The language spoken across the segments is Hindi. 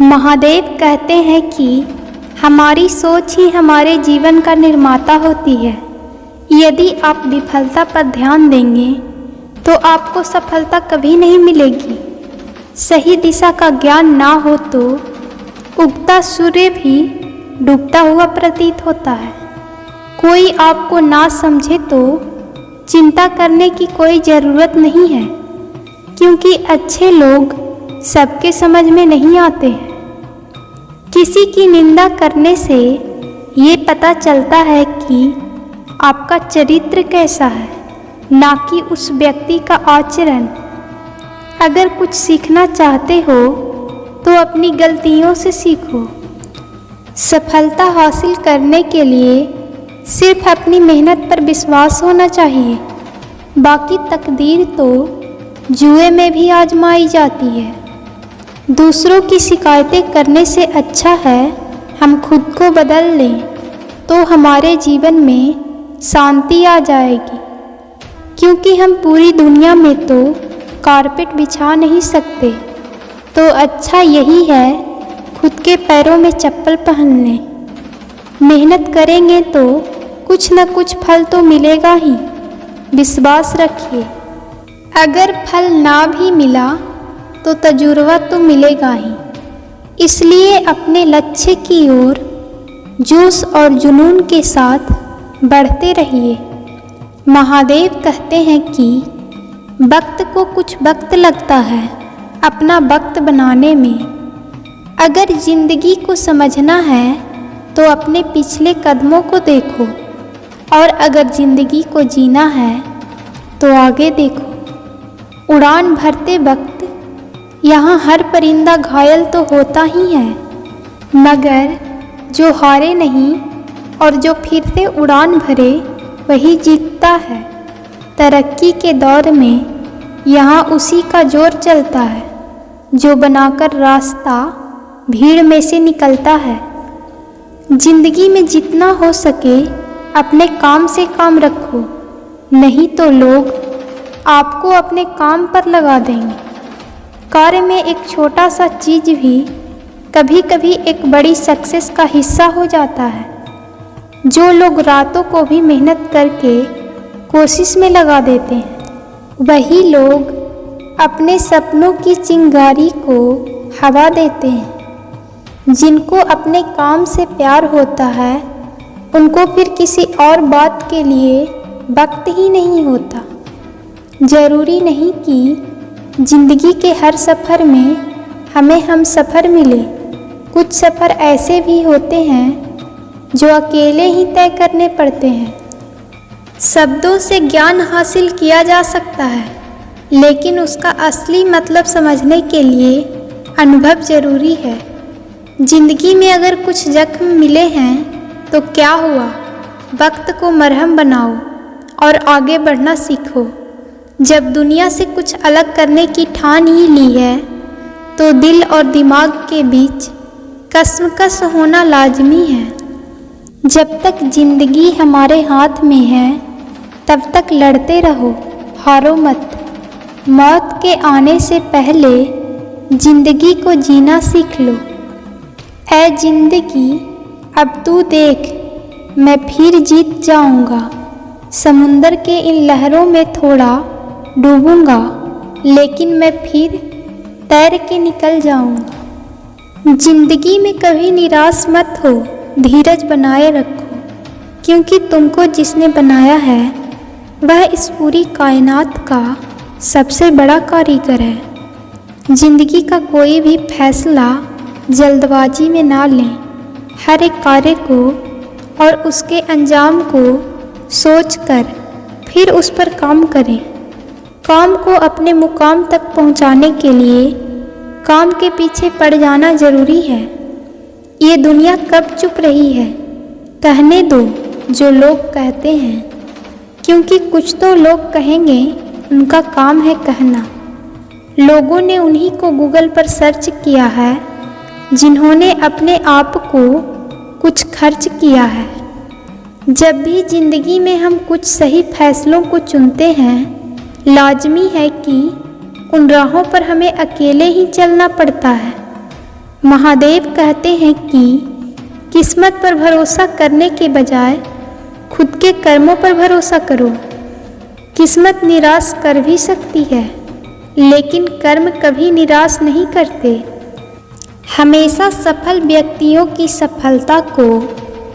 महादेव कहते हैं कि हमारी सोच ही हमारे जीवन का निर्माता होती है। यदि आप विफलता पर ध्यान देंगे तो आपको सफलता कभी नहीं मिलेगी। सही दिशा का ज्ञान ना हो तो उगता सूर्य भी डूबता हुआ प्रतीत होता है। कोई आपको ना समझे तो चिंता करने की कोई ज़रूरत नहीं है, क्योंकि अच्छे लोग सबके समझ में नहीं आते हैं। किसी की निंदा करने से ये पता चलता है कि आपका चरित्र कैसा है, ना कि उस व्यक्ति का आचरण। अगर कुछ सीखना चाहते हो तो अपनी गलतियों से सीखो। सफलता हासिल करने के लिए सिर्फ अपनी मेहनत पर विश्वास होना चाहिए। बाकी तकदीर तो जुए में भी आजमाई जाती है। दूसरों की शिकायतें करने से अच्छा है हम खुद को बदल लें, तो हमारे जीवन में शांति आ जाएगी। क्योंकि हम पूरी दुनिया में तो कारपेट बिछा नहीं सकते, तो अच्छा यही है खुद के पैरों में चप्पल पहन लें। मेहनत करेंगे तो कुछ न कुछ फल तो मिलेगा ही, विश्वास रखिए। अगर फल ना भी मिला तो तजुर्बा तो मिलेगा ही। इसलिए अपने लक्ष्य की ओर जोश और जुनून के साथ बढ़ते रहिए। महादेव कहते हैं कि वक्त को कुछ वक्त लगता है अपना वक्त बनाने में। अगर जिंदगी को समझना है तो अपने पिछले कदमों को देखो, और अगर जिंदगी को जीना है तो आगे देखो। उड़ान भरते वक्त यहाँ हर परिंदा घायल तो होता ही है, मगर जो हारे नहीं और जो फिर से उड़ान भरे वही जीतता है। तरक्की के दौर में यहाँ उसी का जोर चलता है जो बनाकर रास्ता भीड़ में से निकलता है। जिंदगी में जितना हो सके अपने काम से काम रखो, नहीं तो लोग आपको अपने काम पर लगा देंगे। कार्य में एक छोटा सा चीज़ भी कभी कभी एक बड़ी सक्सेस का हिस्सा हो जाता है। जो लोग रातों को भी मेहनत करके कोशिश में लगा देते हैं, वही लोग अपने सपनों की चिंगारी को हवा देते हैं। जिनको अपने काम से प्यार होता है उनको फिर किसी और बात के लिए वक्त ही नहीं होता। ज़रूरी नहीं कि जिंदगी के हर सफ़र में हमें हम सफ़र मिले। कुछ सफ़र ऐसे भी होते हैं जो अकेले ही तय करने पड़ते हैं। शब्दों से ज्ञान हासिल किया जा सकता है, लेकिन उसका असली मतलब समझने के लिए अनुभव ज़रूरी है। जिंदगी में अगर कुछ जख्म मिले हैं तो क्या हुआ, वक्त को मरहम बनाओ और आगे बढ़ना सीखो। जब दुनिया से कुछ अलग करने की ठान ही ली है तो दिल और दिमाग के बीच कशमकश होना लाजमी है। जब तक जिंदगी हमारे हाथ में है तब तक लड़ते रहो, हारो मत। मौत के आने से पहले जिंदगी को जीना सीख लो। ऐ जिंदगी अब तू देख, मैं फिर जीत जाऊंगा। समुंदर के इन लहरों में थोड़ा डूबूंगा, लेकिन मैं फिर तैर के निकल जाऊंगा। जिंदगी में कभी निराश मत हो, धीरज बनाए रखो, क्योंकि तुमको जिसने बनाया है वह इस पूरी कायनात का सबसे बड़ा कारीगर है। जिंदगी का कोई भी फैसला जल्दबाजी में ना लें। हर एक कार्य को और उसके अंजाम को सोचकर फिर उस पर काम करें। काम को अपने मुकाम तक पहुंचाने के लिए काम के पीछे पड़ जाना ज़रूरी है। ये दुनिया कब चुप रही है, कहने दो जो लोग कहते हैं, क्योंकि कुछ तो लोग कहेंगे, उनका काम है कहना। लोगों ने उन्हीं को गूगल पर सर्च किया है जिन्होंने अपने आप को कुछ खर्च किया है। जब भी ज़िंदगी में हम कुछ सही फैसलों को चुनते हैं, लाजमी है कि उन राहों पर हमें अकेले ही चलना पड़ता है। महादेव कहते हैं कि किस्मत पर भरोसा करने के बजाय खुद के कर्मों पर भरोसा करो। किस्मत निराश कर भी सकती है, लेकिन कर्म कभी निराश नहीं करते। हमेशा सफल व्यक्तियों की सफलता को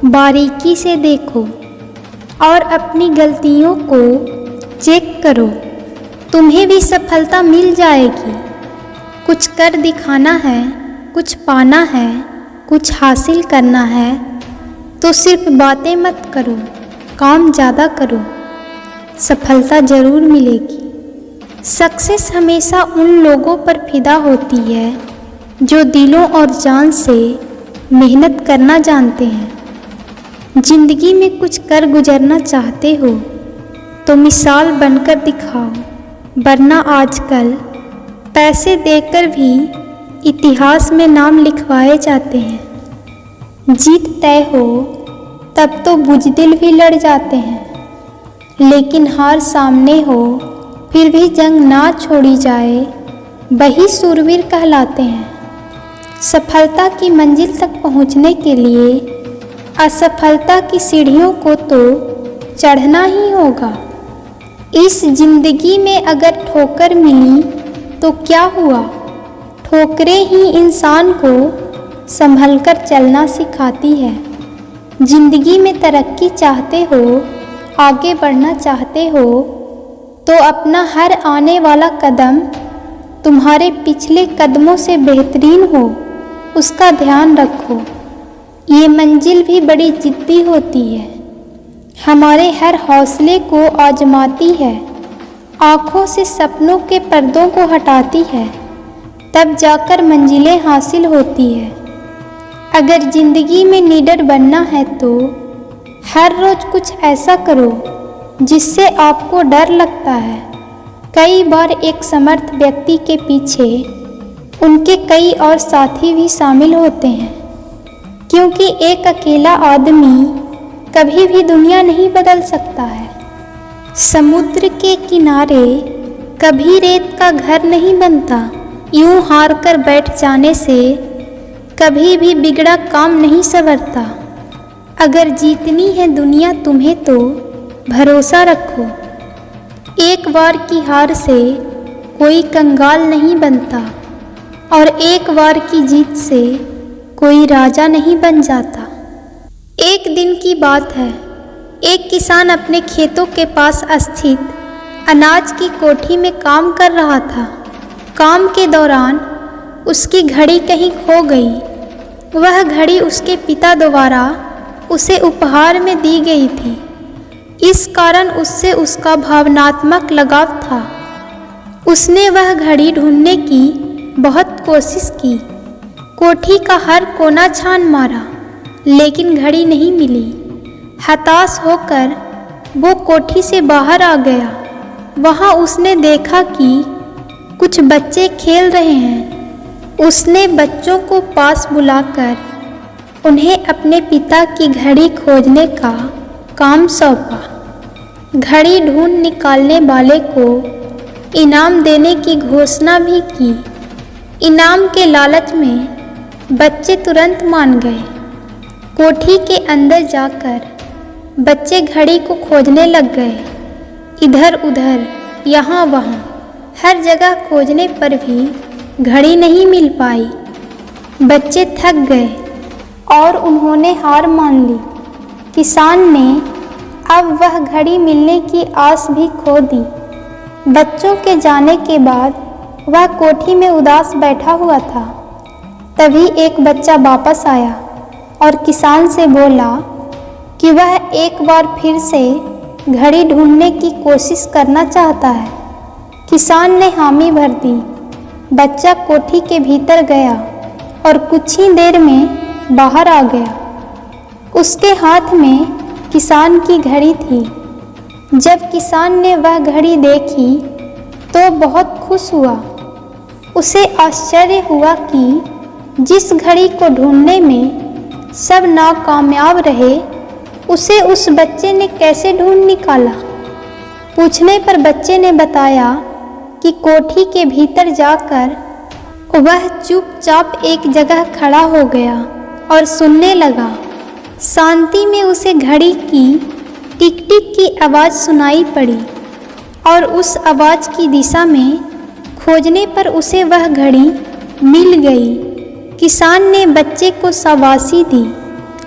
बारीकी से देखो और अपनी गलतियों को चेक करो। तुम्हें भी सफलता मिल जाएगी। कुछ कर दिखाना है, कुछ पाना है, कुछ हासिल करना है तो सिर्फ बातें मत करो, काम ज़्यादा करो। सफलता ज़रूर मिलेगी। सक्सेस हमेशा उन लोगों पर फिदा होती है जो दिलों और जान से मेहनत करना जानते हैं। जिंदगी में कुछ कर गुजरना चाहते हो तो मिसाल बनकर दिखाओ, वरना आजकल पैसे देकर भी इतिहास में नाम लिखवाए जाते हैं। जीत तय हो तब तो बुज़दिल भी लड़ जाते हैं, लेकिन हार सामने हो फिर भी जंग ना छोड़ी जाए वही सूरवीर कहलाते हैं। सफलता की मंजिल तक पहुंचने के लिए असफलता की सीढ़ियों को तो चढ़ना ही होगा। इस जिंदगी में अगर ठोकर मिली तो क्या हुआ, ठोकरें ही इंसान को संभलकर चलना सिखाती है। जिंदगी में तरक्की चाहते हो, आगे बढ़ना चाहते हो तो अपना हर आने वाला कदम तुम्हारे पिछले कदमों से बेहतरीन हो, उसका ध्यान रखो। ये मंजिल भी बड़ी जिद्दी होती है, हमारे हर हौसले को आजमाती है, आँखों से सपनों के पर्दों को हटाती है, तब जाकर मंजिलें हासिल होती है। अगर ज़िंदगी में लीडर बनना है तो हर रोज़ कुछ ऐसा करो जिससे आपको डर लगता है। कई बार एक समर्थ व्यक्ति के पीछे उनके कई और साथी भी शामिल होते हैं, क्योंकि एक अकेला आदमी कभी भी दुनिया नहीं बदल सकता है। समुद्र के किनारे कभी रेत का घर नहीं बनता। यूं हार कर बैठ जाने से कभी भी बिगड़ा काम नहीं संवरता। अगर जीतनी है दुनिया तुम्हें तो भरोसा रखो। एक बार की हार से कोई कंगाल नहीं बनता और एक बार की जीत से कोई राजा नहीं बन जाता। एक दिन की बात है, एक किसान अपने खेतों के पास स्थित अनाज की कोठी में काम कर रहा था। काम के दौरान उसकी घड़ी कहीं खो गई। वह घड़ी उसके पिता द्वारा उसे उपहार में दी गई थी, इस कारण उससे उसका भावनात्मक लगाव था। उसने वह घड़ी ढूंढने की बहुत कोशिश की, कोठी का हर कोना छान मारा, लेकिन घड़ी नहीं मिली। हताश होकर वो कोठी से बाहर आ गया। वहाँ उसने देखा कि कुछ बच्चे खेल रहे हैं। उसने बच्चों को पास बुलाकर उन्हें अपने पिता की घड़ी खोजने का काम सौंपा। घड़ी ढूंढ निकालने वाले को इनाम देने की घोषणा भी की। इनाम के लालच में बच्चे तुरंत मान गए। कोठी के अंदर जाकर बच्चे घड़ी को खोजने लग गए। इधर उधर, यहाँ वहाँ, हर जगह खोजने पर भी घड़ी नहीं मिल पाई। बच्चे थक गए और उन्होंने हार मान ली। किसान ने अब वह घड़ी मिलने की आस भी खो दी। बच्चों के जाने के बाद वह कोठी में उदास बैठा हुआ था। तभी एक बच्चा वापस आया और किसान से बोला कि वह एक बार फिर से घड़ी ढूंढने की कोशिश करना चाहता है। किसान ने हामी भर दी। बच्चा कोठी के भीतर गया और कुछ ही देर में बाहर आ गया। उसके हाथ में किसान की घड़ी थी। जब किसान ने वह घड़ी देखी तो बहुत खुश हुआ। उसे आश्चर्य हुआ कि जिस घड़ी को ढूंढने में सब नाकामयाब रहे, उसे उस बच्चे ने कैसे ढूंढ निकाला। पूछने पर बच्चे ने बताया कि कोठी के भीतर जाकर वह चुपचाप एक जगह खड़ा हो गया और सुनने लगा। शांति में उसे घड़ी की टिक टिक की आवाज़ सुनाई पड़ी और उस आवाज़ की दिशा में खोजने पर उसे वह घड़ी मिल गई। किसान ने बच्चे को शाबाशी दी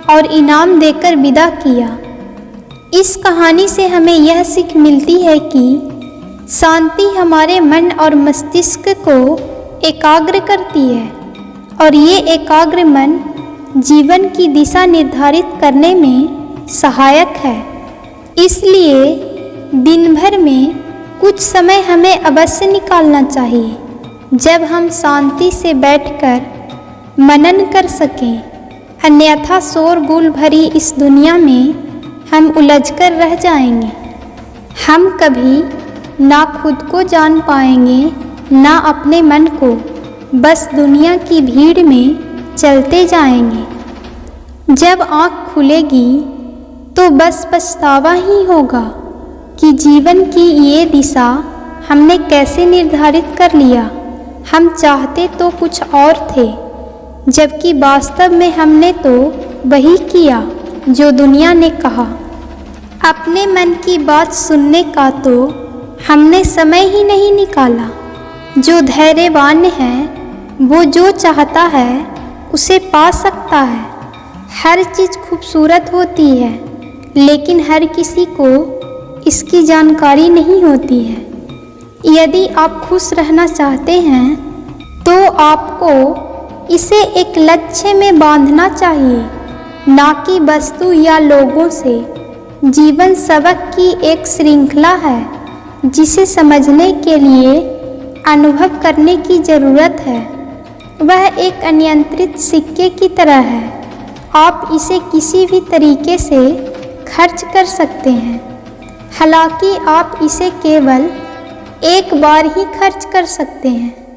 और इनाम देकर विदा किया। इस कहानी से हमें यह सीख मिलती है कि शांति हमारे मन और मस्तिष्क को एकाग्र करती है और ये एकाग्र मन जीवन की दिशा निर्धारित करने में सहायक है। इसलिए दिन भर में कुछ समय हमें अवश्य निकालना चाहिए जब हम शांति से बैठकर मनन कर सकें, अन्यथा शोरगुल भरी इस दुनिया में हम उलझकर रह जाएंगे। हम कभी ना खुद को जान पाएंगे ना अपने मन को, बस दुनिया की भीड़ में चलते जाएंगे। जब आँख खुलेगी तो बस पछतावा ही होगा कि जीवन की ये दिशा हमने कैसे निर्धारित कर लिया। हम चाहते तो कुछ और थे, जबकि वास्तव में हमने तो वही किया जो दुनिया ने कहा। अपने मन की बात सुनने का तो हमने समय ही नहीं निकाला। जो धैर्यवान है वो जो चाहता है उसे पा सकता है। हर चीज़ खूबसूरत होती है, लेकिन हर किसी को इसकी जानकारी नहीं होती है। यदि आप खुश रहना चाहते हैं तो आपको इसे एक लक्ष्य में बांधना चाहिए, ना कि वस्तु या लोगों से। जीवन सबक की एक श्रृंखला है जिसे समझने के लिए अनुभव करने की ज़रूरत है। वह एक अनियंत्रित सिक्के की तरह है। आप इसे किसी भी तरीके से खर्च कर सकते हैं, हालांकि आप इसे केवल एक बार ही खर्च कर सकते हैं।